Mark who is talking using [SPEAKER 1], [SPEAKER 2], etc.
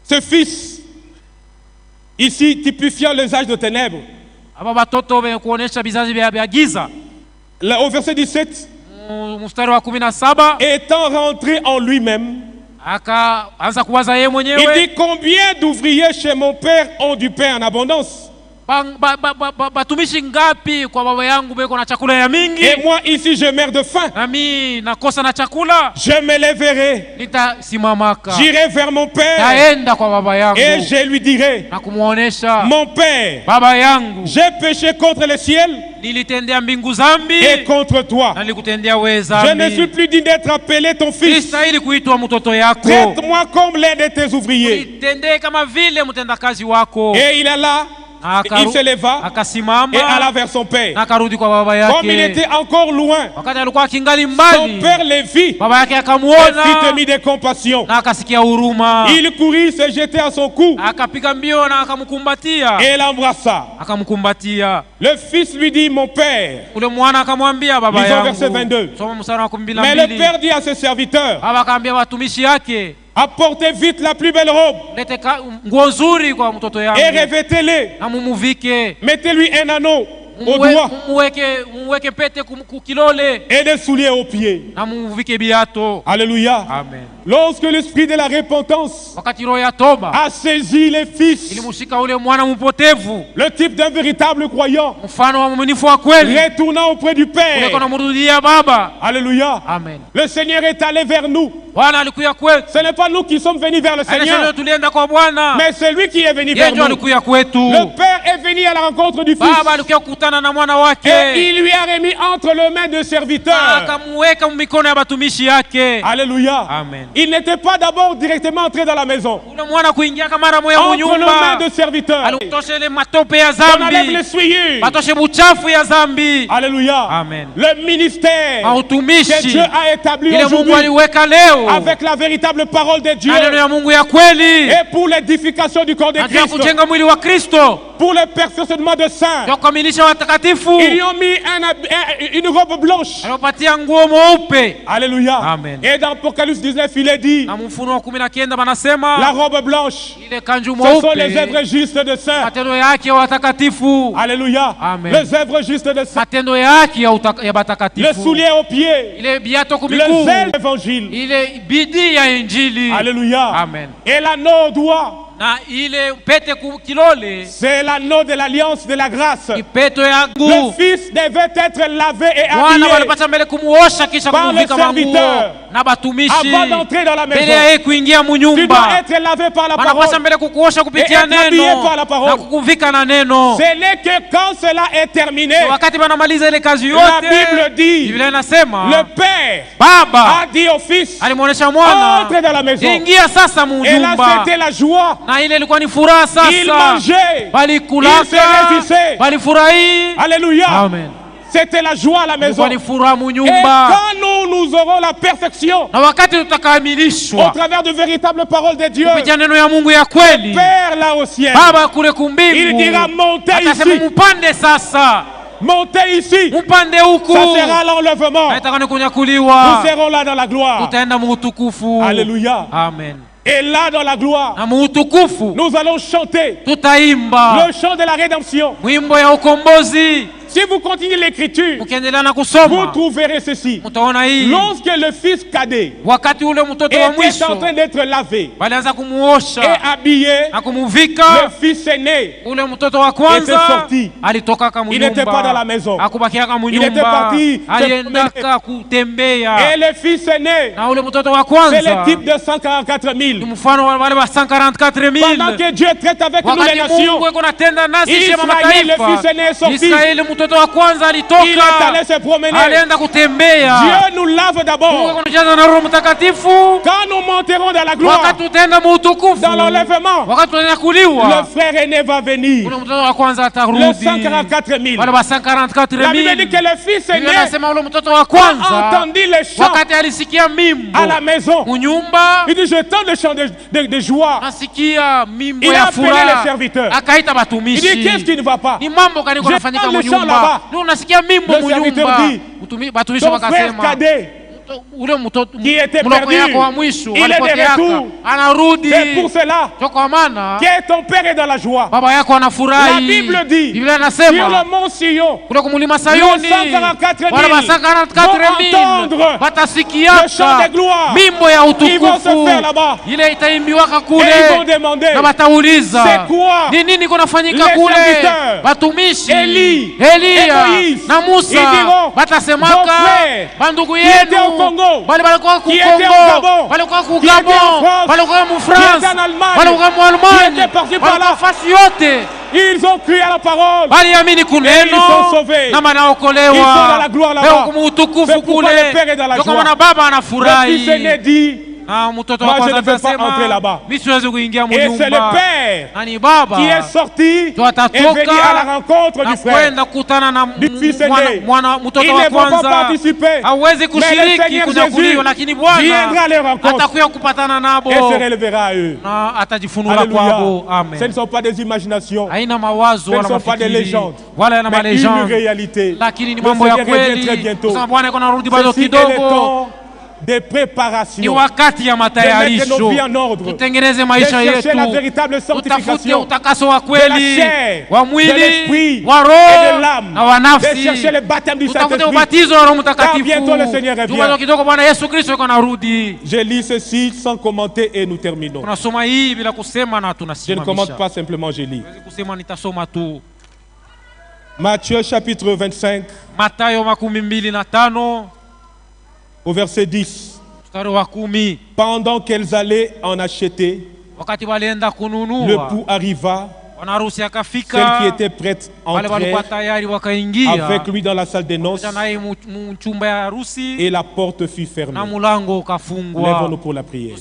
[SPEAKER 1] ce fils, ici, typifiant les âges de ténèbres. Au verset 17, étant rentré en lui-même, il dit combien d'ouvriers chez mon père ont du pain en abondance. Et moi ici je meurs de faim. Je me lèverai, j'irai vers mon père et je lui dirai, mon père, j'ai péché contre le ciel et contre toi. Je ne suis plus digne d'être appelé ton fils. Traite-moi comme l'un de tes ouvriers. Et il alla, il se leva et alla vers son père. Comme il était encore loin, son père le vit et fit émis de compassion. Il courut se jeter à son cou et l'embrassa. Le fils lui dit, mon père. Lisons verset 22. Mais le père dit à ses serviteurs, apportez vite la plus belle robe et revêtez-les. Mettez-lui un anneau au doigt et des souliers aux pieds. Alléluia.
[SPEAKER 2] Amen.
[SPEAKER 1] Lorsque l'esprit de la repentance a saisi les fils, le type d'un véritable croyant, retournant auprès du Père. Alléluia.
[SPEAKER 2] Amen.
[SPEAKER 1] Le Seigneur est allé vers nous. Ce n'est pas nous qui sommes venus vers le Seigneur, mais c'est lui qui est venu vers nous. Le Père est venu à la rencontre du Fils et il lui a remis entre les mains de serviteurs. Alléluia.
[SPEAKER 2] Amen.
[SPEAKER 1] Il n'était pas d'abord directement entré dans la maison. Entre les mains de serviteurs, on enlève les souillures. Alléluia.
[SPEAKER 2] Amen.
[SPEAKER 1] Le ministère que Dieu a établi aujourd'hui avec la véritable parole de Dieu et pour l'édification du corps de Christ, pour le perfectionnement de saints, ils lui ont mis une robe blanche. Alléluia.
[SPEAKER 2] Amen.
[SPEAKER 1] Et dans Apocalypse 19, il est dit, la robe blanche, ce sont les œuvres justes de saints. Alléluia.
[SPEAKER 2] Amen.
[SPEAKER 1] Les œuvres justes de saints. Le soulier aux pieds, le zèle de l'évangile. Alléluia.
[SPEAKER 2] Amen.
[SPEAKER 1] Et l'anneau au doigt, c'est l'anneau de l'alliance de la grâce. Le Fils devait être lavé et habillé par le serviteur avant d'entrer dans la maison. Tu dois être lavé par la parole et être habillé par la parole. Ce n'est que quand cela est terminé, la Bible dit, le Père a dit au Fils, entre dans la maison. Et là c'était la joie. Il mangeait, il se réjouissait. Alléluia.
[SPEAKER 2] Amen.
[SPEAKER 1] C'était la joie à la maison. Et quand nous aurons la perfection au travers de véritables paroles de Dieu, le Père là au ciel, il dira montez ici. Montez ici. Ça sera l'enlèvement. Nous serons là dans la gloire. Alléluia.
[SPEAKER 2] Amen.
[SPEAKER 1] Et là dans la gloire, nous allons chanter le chant de la rédemption. Si vous continuez l'écriture, vous trouverez ceci. Lorsque le fils cadet était en train d'être lavé et habillé, le fils aîné était sorti. Il n'était pas dans la maison. Il était parti. Et le fils aîné, c'est le type de 144 000. Pendant que Dieu traite avec nous les nations, Israël, le fils aîné est sorti. Il est allé se promener. Dieu nous lave d'abord. Quand nous monterons dans la gloire, dans l'enlèvement, le frère aîné va venir. Le 144 000. La Bible dit que le fils aîné a entendu les chants à la maison. Il dit je tends le chant de joie. Il a appelé les serviteurs. Il dit qu'est-ce qui ne va pas? Je tends le chant là-bas. Le serviteur dit ton frère cadet
[SPEAKER 2] qui était perdu, il est de retour. C'est pour cela que ton Père est dans la joie. La Bible dit, sur le mont Sion, 144 000 vont entendre le chant de gloire. Ils vont se faire là-bas. Et ils vont demander, c'est quoi les serviteurs, Élie et Moïse, ils diront, vos frères qui étaient au Congo, qui étaient au Gabon, qui étaient en France, qui étaient en Allemagne, qui étaient partis par là, ils ont crié à la parole et ils sont sauvés. Ils sont dans la gloire là-bas. C'est pourquoi le Père est dans la joie. Le Fils aîné dit, moi je ne veux pas entrer là-bas. Et c'est le Père qui est sorti et venu à la rencontre du frère, du Fils aîné. Ils ne vont pas participer, mais le Seigneur Jésus viendra à leur rencontre et se relèvera à eux. Alléluia. Ce ne sont pas des imaginations, ce ne sont pas des légendes, mais une réalité. Le Seigneur revient très bientôt. Ceci est le temps de préparation, de mettre nos vies en ordre, de chercher la véritable sanctification de la chair, de l'esprit et de l'âme, de chercher le baptême du Saint-Esprit, car bientôt le Seigneur revient. Je lis ceci sans commenter et nous terminons. Je ne commente pas simplement, je lis. Matthieu chapitre 25 au verset 10. Pendant qu'elles allaient en acheter, le pou arriva, celle qui était prête entrait avec lui dans la salle des noces et la porte fut fermée. Lèvons-nous pour la prière.